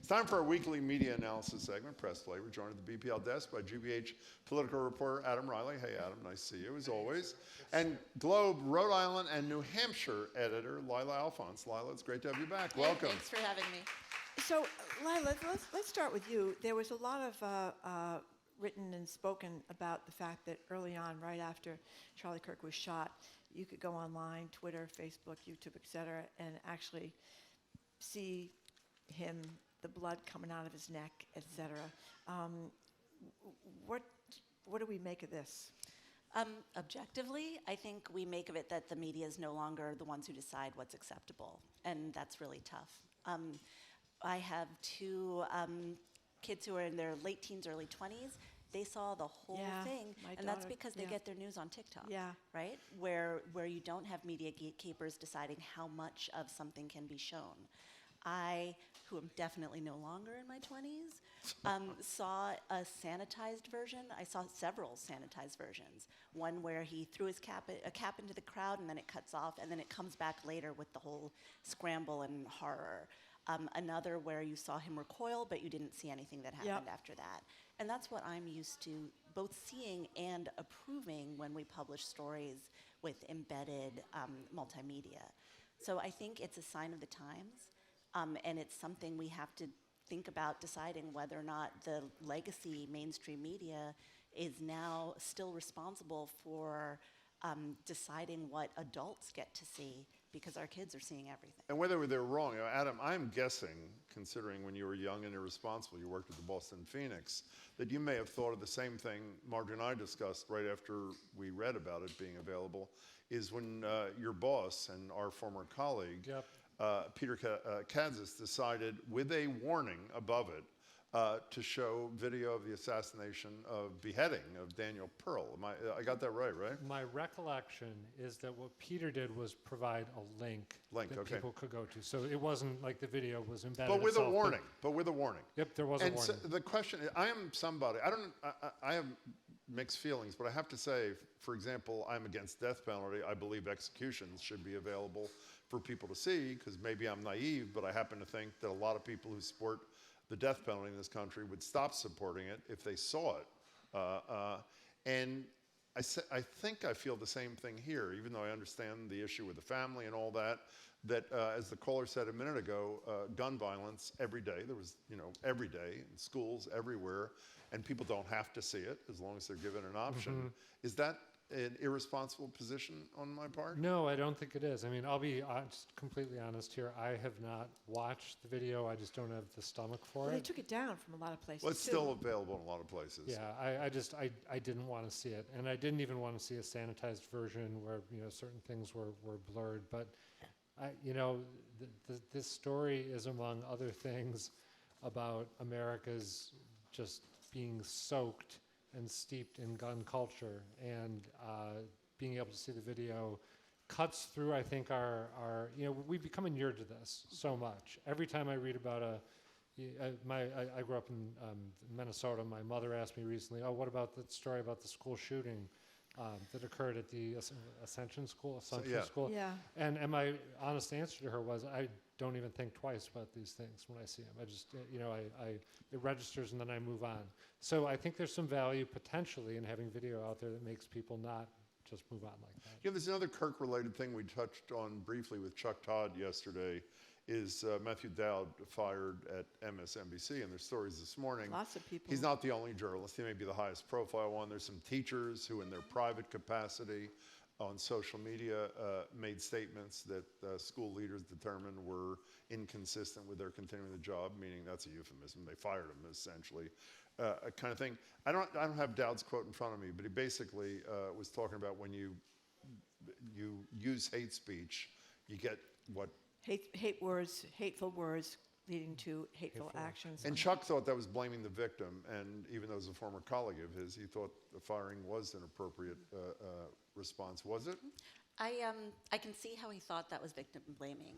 It's time for our weekly media analysis segment, Press Play. We're joined at the BPL desk by GBH political reporter Adam Reilly. Hey, Adam, nice to see you, as always. And Globe, Rhode Island, and New Hampshire editor Lylah Alphonse. Lylah, it's great to have you back. Welcome. Thanks for having me. So, Lylah, let's start with you. There was a lot of written and spoken about the fact that early on, right after Charlie Kirk was shot, you could go online, Twitter, Facebook, YouTube, etc., and actually see him, the blood coming out of his neck, etc. What do we make of this? Objectively, I think we make of it that the media is no longer the ones who decide what's acceptable, and that's really tough. I have two kids who are in their late teens, early 20s. They saw the whole thing, and that's because they get their news on TikTok, right? Where you don't have media gatekeepers deciding how much of something can be shown. I, who am definitely no longer in my 20s, saw a sanitized version. I saw several sanitized versions. One where he threw his cap into the crowd, and then it cuts off, and then it comes back later with the whole scramble and horror. Another where you saw him recoil, but you didn't see anything that happened after that. And that's what I'm used to both seeing and approving when we publish stories with embedded multimedia. So I think it's a sign of the times, and it's something we have to think about deciding whether or not the legacy mainstream media is now still responsible for deciding what adults get to see, because our kids are seeing everything. And whether they're wrong, Adam, I'm guessing, considering when you were young and irresponsible, you worked at the Boston Phoenix, that you may have thought of the same thing Marjorie and I discussed right after we read about it being available, is when your boss and our former colleague, Peter Kadzis, decided, with a warning above it, to show video of the assassination of beheading of Daniel Pearl. I got that right? My recollection is that what Peter did was provide a link that people could go to. So it wasn't like the video was embedded. But with a warning. But with a warning. Yep, there was a warning. And so the question is, I am somebody. I have mixed feelings, but I have to say, for example, I'm against death penalty. I believe executions should be available for people to see, because maybe I'm naive, but I happen to think that a lot of people who support the death penalty in this country would stop supporting it if they saw it. And I think I feel the same thing here, even though I understand the issue with the family and all that, as the caller said a minute ago, gun violence every day. There was, every day in schools, everywhere, and people don't have to see it as long as they're given an option. Mm-hmm. Is that an irresponsible position on my part? No, I don't think it is. I mean, I'll be just completely honest here. I have not watched the video. I just don't have the stomach for it. They took it down from a lot of places. Well, it's still available in a lot of places. Yeah, I didn't want to see it, and I didn't even want to see a sanitized version where certain things were blurred. But this story is, among other things, about America's just being soaked and steeped in gun culture, and being able to see the video cuts through, I think, our we've become inured to this so much. Every time I read about I grew up in Minnesota. My mother asked me recently, what about the story about the school shooting that occurred at the Ascension School? Yeah. And my honest answer to her was, I don't even think twice about these things when I see them. I just, it registers and then I move on. So I think there's some value potentially in having video out there that makes people not just move on like that. There's another Kirk-related thing we touched on briefly with Chuck Todd yesterday, is Matthew Dowd fired at MSNBC, and there's stories this morning. Lots of people. He's not the only journalist. He may be the highest profile one. There's some teachers who, in their private capacity on social media, made statements that school leaders determined were inconsistent with their continuing the job, meaning that's a euphemism. They fired him, essentially, kind of thing. I don't have Dowd's quote in front of me, but he basically was talking about when you use hate speech, you get what? Hate words, hateful words leading to hateful actions. And Chuck thought that was blaming the victim, and even though as a former colleague of his, he thought the firing was an appropriate response. Was it? I can see how he thought that was victim blaming.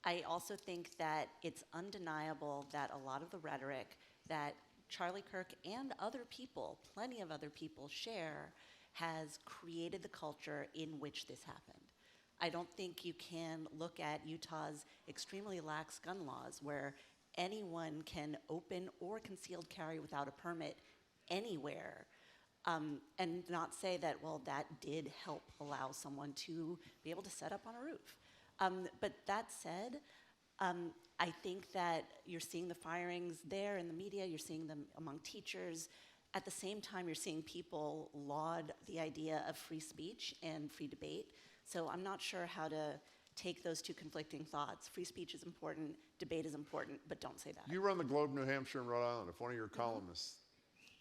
I also think that it's undeniable that a lot of the rhetoric that Charlie Kirk and other people, plenty of other people, share has created the culture in which this happened. I don't think you can look at Utah's extremely lax gun laws, where anyone can open or concealed carry without a permit anywhere. And not say that, well, that did help allow someone to be able to set up on a roof. But that said, I think that you're seeing the firings there in the media, you're seeing them among teachers. At the same time, you're seeing people laud the idea of free speech and free debate. So I'm not sure how to take those two conflicting thoughts. Free speech is important, debate is important, but don't say that. You run the Globe, New Hampshire, and Rhode Island. If one of your columnists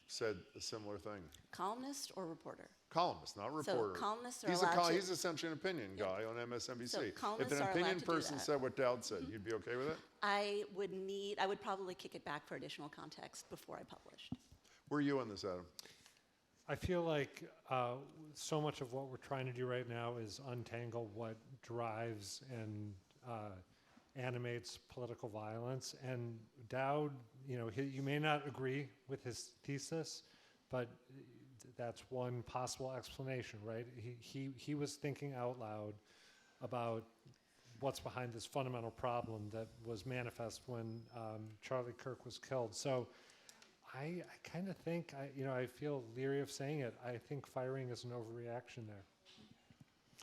said a similar thing. Columnist or reporter? Columnist, not reporter. So columnists are allowed to... He's essentially an opinion guy on MSNBC. So if columnists an are allowed opinion to do person that. said what Dowd said, you'd be okay with it? I would probably kick it back for additional context before I published. Where are you on this, Adam? I feel like so much of what we're trying to do right now is untangle what drives and animates political violence. And Dowd, you may not agree with his thesis, but that's one possible explanation, right? He was thinking out loud about what's behind this fundamental problem that was manifest when Charlie Kirk was killed. So I kind of think, I feel leery of saying it. I think firing is an overreaction there.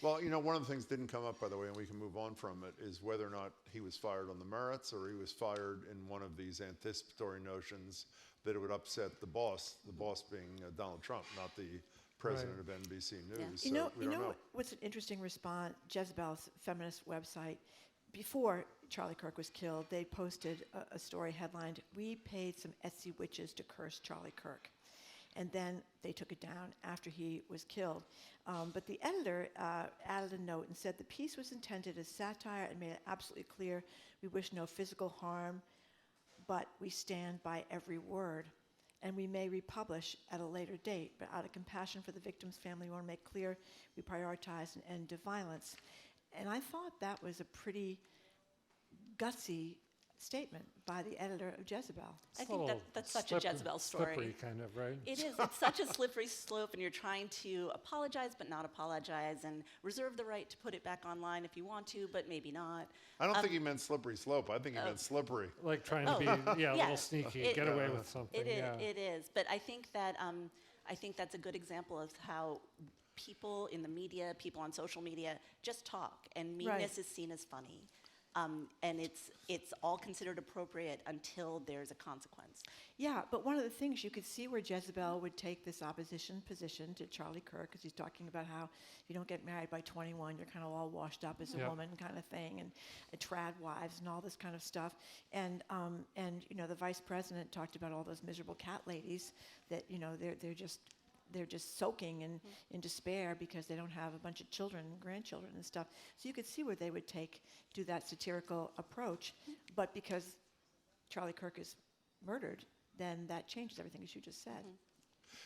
Well, one of the things didn't come up, by the way, and we can move on from it, is whether or not he was fired on the merits or he was fired in one of these anticipatory notions that it would upset the boss being Donald Trump, not the president of NBC News. Yeah. So we don't know. What's an interesting response? Jezebel's feminist website, before Charlie Kirk was killed, they posted a story headlined, "We paid some Etsy witches to curse Charlie Kirk." And then they took it down after he was killed. But the editor added a note and said, "The piece was intended as satire and made it absolutely clear we wish no physical harm, but we stand by every word. And we may republish at a later date, but out of compassion for the victim's family, we want to make clear we prioritize an end to violence." And I thought that was a pretty gutsy statement by the editor of Jezebel. I think that's such a Jezebel story. Slippery kind of, right? It is. It's such a slippery slope, and you're trying to apologize but not apologize and reserve the right to put it back online if you want to, but maybe not. I don't think he meant slippery slope. I think he meant slippery. Like trying to be, a little sneaky, get away with something. It is. But I think that's a good example of how people in the media, people on social media, just talk, and meanness is seen as funny. And it's all considered appropriate until there's a consequence. Yeah, but one of the things you could see where Jezebel would take this opposition position to Charlie Kirk, because he's talking about how you don't get married by 21, you're kind of all washed up as a woman kind of thing, and trad wives and all this kind of stuff. And the vice president talked about all those miserable cat ladies that, they're just soaking in despair because they don't have a bunch of children and grandchildren and stuff. So you could see where they would do that satirical approach. But because Charlie Kirk is murdered, then that changes everything, as you just said.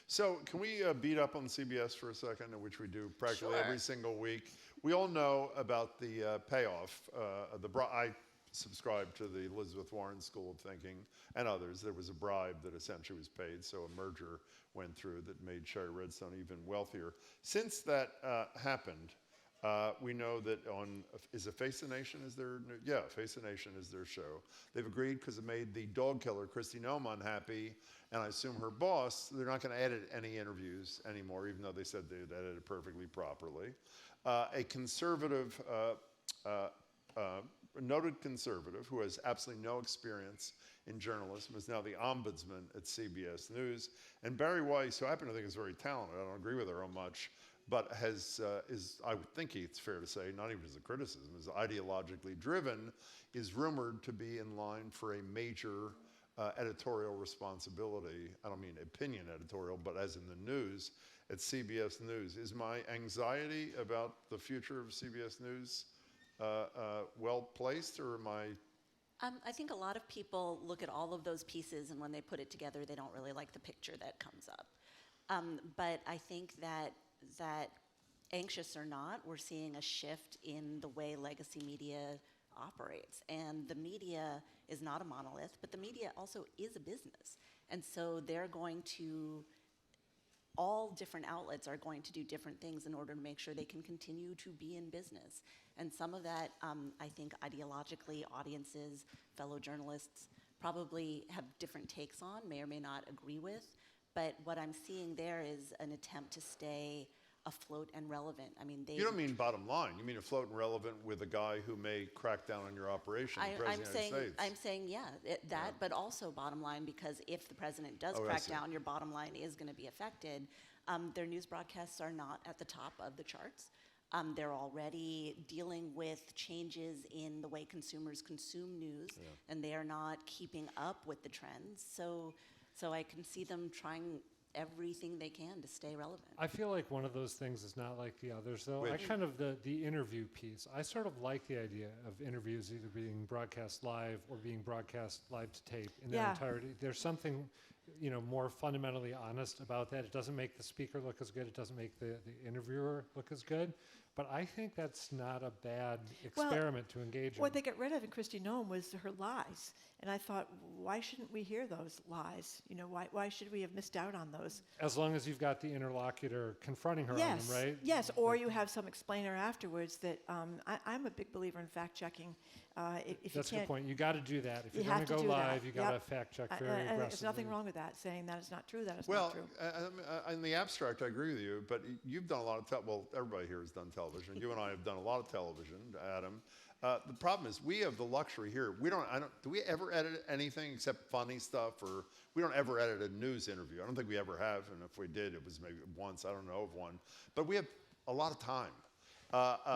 So can we beat up on CBS for a second, which we do practically every single week? We all know about the payoff. I subscribe to the Elizabeth Warren School of Thinking and others. There was a bribe that essentially was paid, so a merger went through that made Sherry Redstone even wealthier. Since that happened, we know that is it Face the Nation is their Face the Nation is their show. They've agreed because it made the dog killer Kristi Noem unhappy, and I assume her boss, they're not going to edit any interviews anymore, even though they said they'd edit it perfectly properly. A conservative, noted conservative who has absolutely no experience in journalism is now the ombudsman at CBS News. And Barry Weiss, who I happen to think is very talented, I don't agree with her on much, but I would think it's fair to say, not even as a criticism, is ideologically driven, is rumored to be in line for a major editorial responsibility. I don't mean opinion editorial, but as in the news at CBS News. Is my anxiety about the future of CBS News well placed, or am I? I think a lot of people look at all of those pieces, and when they put it together, they don't really like the picture that comes up. But I think that anxious or not, we're seeing a shift in the way legacy media operates. And the media is not a monolith, but the media also is a business. And so all different outlets are going to do different things in order to make sure they can continue to be in business. And some of that, I think ideologically, audiences, fellow journalists probably have different takes on, may or may not agree with. But what I'm seeing there is an attempt to stay afloat and relevant. I mean, they. You don't mean bottom line. You mean afloat and relevant with a guy who may crack down on your operation, the President of the United States. I'm saying, but also bottom line, because if the president does crack down, your bottom line is going to be affected. Their news broadcasts are not at the top of the charts. They're already dealing with changes in the way consumers consume news, and they are not keeping up with the trends. So I can see them trying everything they can to stay relevant. I feel like one of those things is not like the others, though. Which? I kind of, the interview piece, I sort of like the idea of interviews either being broadcast live or being broadcast live to tape in their entirety. There's something, more fundamentally honest about that. It doesn't make the speaker look as good. It doesn't make the interviewer look as good. But I think that's not a bad experiment to engage in. What they got rid of in Kristi Noem was her lies. And I thought, why shouldn't we hear those lies? Why should we have missed out on those? As long as you've got the interlocutor confronting her on them, right? Yes, or you have some explainer afterwards that I'm a big believer in fact-checking. That's a good point. You got to do that. If You you're going have to to go do that. live, you got to fact check very aggressively. There's nothing wrong with that, saying that is not true, that is Well, not true. in the abstract, I agree with you, but you've done a lot of everybody here has done television. You and I have done a lot of television, Adam. The problem is we have the luxury here. Do we ever edit anything except funny stuff, or we don't ever edit a news interview? I don't think we ever have, and if we did, it was maybe once. I don't know of one. But we have a lot of time.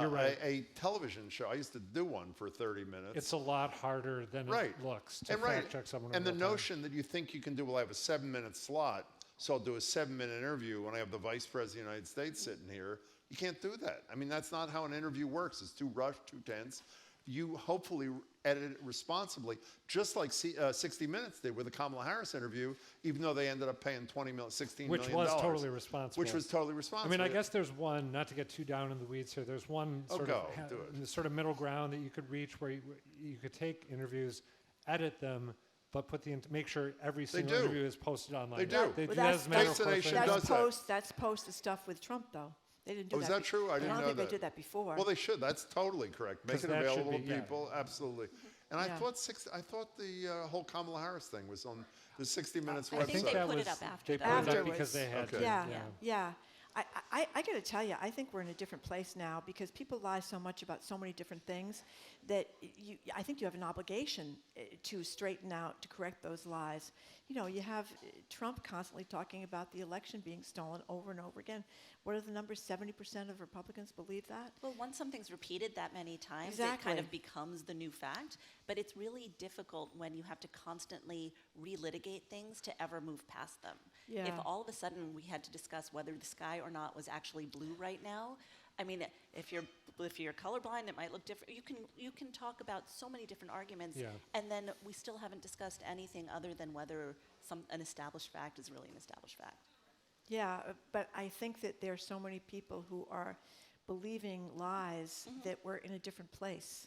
You're right. A television show, I used to do one for 30 minutes. It's a lot harder than it looks to fact check someone. And the notion that you think you can do, I have a 7-minute slot, so I'll do a 7-minute interview when I have the Vice President of the United States sitting here. You can't do that. I mean, that's not how an interview works. It's too rushed, too tense. You hopefully edit it responsibly, just like 60 Minutes did with the Kamala Harris interview, even though they ended up paying $16 million. Which was totally responsible. Which was totally responsible. I mean, I guess there's one, not to get too down in the weeds here, there's one sort of middle ground that you could reach where you could take interviews, edit them, but make sure every single interview is posted online. They do. They do that as a matter of course. That's post the stuff with Trump, though. They didn't do that. Is that true? I didn't know that. don't think they did that before. Well, they should. That's totally correct. Make it available to people. Yeah. Absolutely. And I thought the whole Kamala Harris thing was on the 60 Minutes website. I think they put it up after They that. put it up because they had to. Yeah. I got to tell you, I think we're in a different place now because people lie so much about so many different things that I think you have an obligation to straighten out, to correct those lies. You have Trump constantly talking about the election being stolen over and over again. What are the numbers? 70% of Republicans believe that? Well, once something's repeated that many times, it kind of becomes the new fact. But it's really difficult when you have to constantly relitigate things to ever move past them. Yeah. If all of a sudden we had to discuss whether the sky or not was actually blue right now, I mean, if you're colorblind, it might look different. You can talk about so many different arguments, and then we still haven't discussed anything other than whether an established fact is really an established fact. Yeah, but I think that there are so many people who are believing lies that we're in a different place.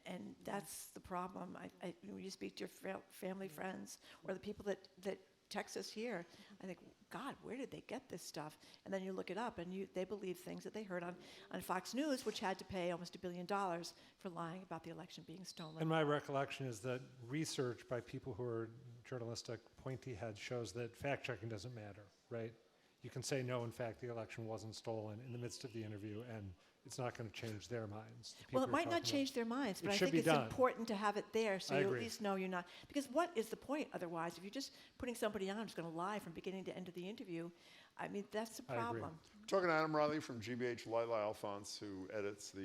And that's the problem. When you speak to your family, friends, or the people that text us here, I think, God, where did they get this stuff? And then you look it up, and they believe things that they heard on Fox News, which had to pay almost $1 billion for lying about the election being stolen. And my recollection is that research by people who are journalistic pointy heads shows that fact-checking doesn't matter, right? You can say, no, in fact, the election wasn't stolen in the midst of the interview, and it's not going to change their minds. Well, it might not change their minds, but I think it's important to have it there so you at least know you're not. Because what is the point otherwise? If you're just putting somebody on who's going to lie from beginning to end of the interview, I mean, that's the problem. Talking to Adam Reilly from GBH, Lylah Alphonse, who edits the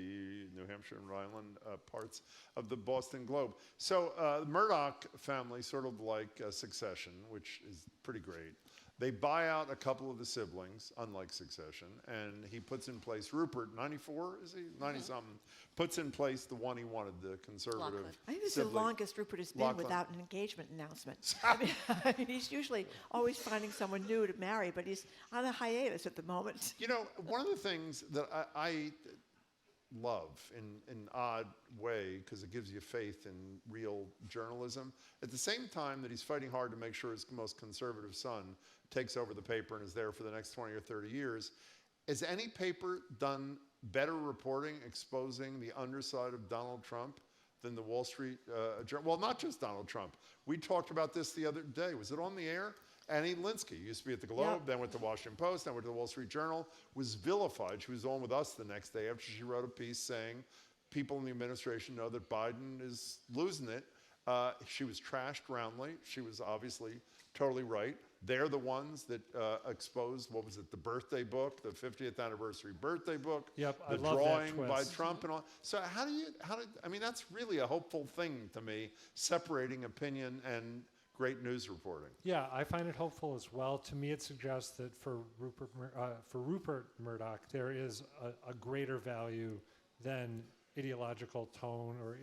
New Hampshire and Rhode Island parts of the Boston Globe. So the Murdoch family, sort of like Succession, which is pretty great. They buy out a couple of the siblings, unlike Succession, and he puts in place, Rupert, 94, is he? 90-something, puts in place the one he wanted, the conservative I think this sibling. is the longest Rupert has been without an engagement announcement. I mean, he's usually always finding someone new to marry, but he's on a hiatus at the moment. One of the things that I love in an odd way, because it gives you faith in real journalism, at the same time that he's fighting hard to make sure his most conservative son takes over the paper and is there for the next 20 or 30 years. Has any paper done better reporting exposing the underside of Donald Trump than the Wall Street Journal. Well, not just Donald Trump. We talked about this the other day. Was it on the air? Annie Linsky used to be at the Globe, then went to the Washington Post, then went to the Wall Street Journal, was vilified. She was on with us the next day after she wrote a piece saying people in the administration know that Biden is losing it. She was trashed roundly. She was obviously totally right. They're the ones that exposed, what was it, the birthday book, the 50th anniversary birthday book, Yep, the I love that drawing by twist. Trump and all. So I mean, that's really a hopeful thing to me, separating opinion and great news reporting. Yeah, I find it hopeful as well. To me, it suggests that for Rupert Murdoch, there is a greater value than ideological tone or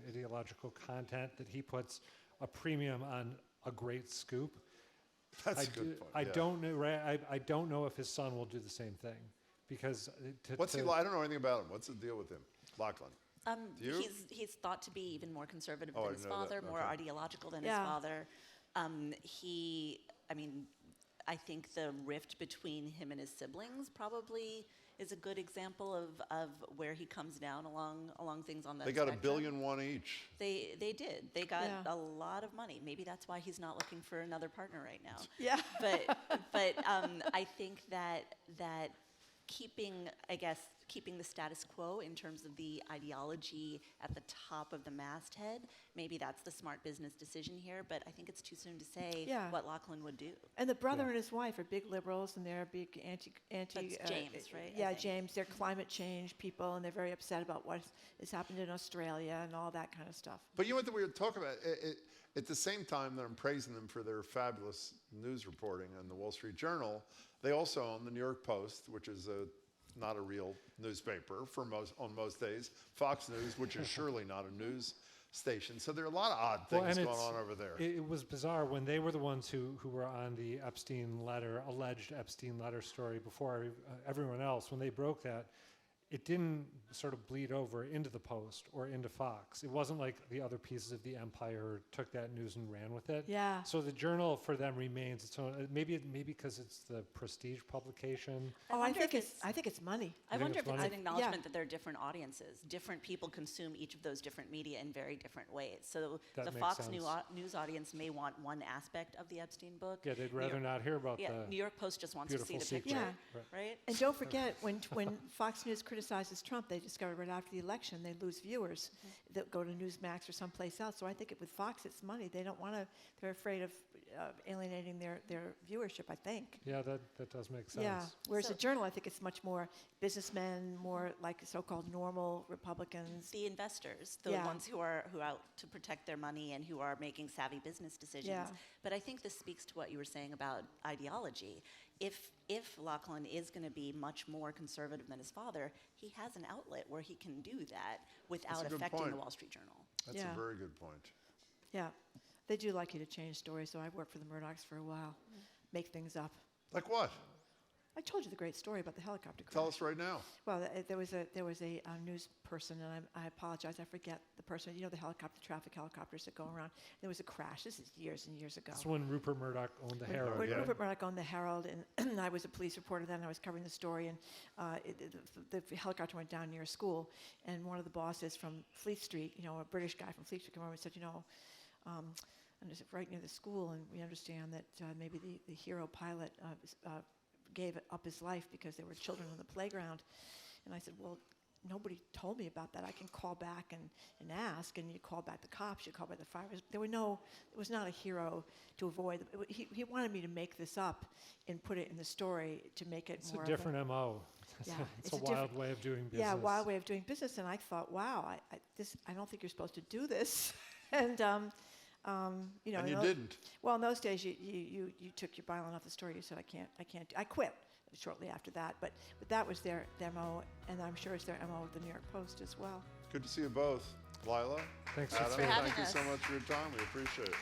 ideological content, that he puts a premium on a great scoop. That's a good point. I yeah. don't know. Right? I don't know if his son will do the same thing, because What's he like? I don't know anything about him. What's the deal with him? Lachlan. Do you? He's thought to be even more conservative Oh, I than his didn't know that. father, more Okay. ideological than Yeah. his father. I think the rift between him and his siblings probably is a good example of where he comes down along things on that They got spectrum. $1.1 billion each. They did. They got Yeah. a lot of money. Maybe that's why he's not looking for another partner right now. Yeah. But I think that keeping the status quo in terms of the ideology at the top of the masthead, maybe that's the smart business decision here. But I think it's too soon to say Yeah. what Lachlan would do. And the brother and his wife are big liberals, and they're big anti. That's James, right? I Yeah, think. James. They're climate change people, and they're very upset about what has happened in Australia and all that kind of stuff. But you know what we were talking about? At the same time that I'm praising them for their fabulous news reporting on the Wall Street Journal, they also own the New York Post, which is not a real newspaper on most days. Fox News, which is surely not a news station. So there are a lot of odd things going on over there. It was bizarre when they were the ones who were on the alleged Epstein letter story before everyone else. When they broke that, it didn't sort of bleed over into the Post or into Fox. It wasn't like the other pieces of the empire took that news and ran with it. Yeah. So the Journal for them remains its own. Maybe because it's the prestige publication. I wonder think if it's money. I think wonder it's if it's funny? an acknowledgement that there are different audiences. Different people consume each of those different media in very different ways. So That the makes Fox sense. News audience may want one aspect of the Epstein book. Yeah, they'd New rather York- not hear about Yeah, the New York Post just wants to see beautiful the picture, secret. Yeah. right? And don't forget, when Fox News criticizes Trump, they discovered right after the election they lose viewers that go to Newsmax or someplace else. So I think with Fox, it's money. They don't want to. They're afraid of alienating their viewership, I think. Yeah, that does make sense. Yeah. Whereas So- the Journal, I think it's much more businessmen, more like so-called normal Republicans. The investors, the Yeah. ones who are out to protect their money and who are making savvy business decisions. Yeah. But I think this speaks to what you were saying about ideology. If Lachlan is going to be much more conservative than his father, he has an outlet where he can do that without good affecting point. the Wall Street Journal. That's Yeah. a very good point. Yeah. They do like you to change stories, so I worked for the Murdochs for a while. Make things up. Like what? I told you the great story about the helicopter crash. Tell us right now. Well, there was a news person, and I apologize, I forget the person. You know the traffic helicopters that go around. There was a crash. This is years and years ago. That's when Rupert Murdoch owned the Herald. When yeah. Rupert Murdoch owned the Herald, and I was a police reporter then. I was covering the story, and the helicopter went down near a school, and one of the bosses from Fleet Street, a British guy from Fleet Street, came over and said, and it's right near the school, and we understand that maybe the hero pilot gave up his life because there were children on the playground. And I said, well, nobody told me about that. I can call back and ask, and you call back the cops, you call back the fire. It was not a hero to avoid. He wanted me to make this up and put it in the story to make it It's more a different MO. Yeah, it's it's a a wild way of doing business. Yeah, wild way of doing business. And I thought, wow, I don't think you're supposed to do this. And And you in those- didn't. Well, in those days, you took your byline off the story. You said, I can't. I quit shortly after that. But that was their MO, and I'm sure it's their MO with the New York Post as well. Good to see you both. Lylah, Thanks Adam, for having thank you so us. much for your time. We appreciate it.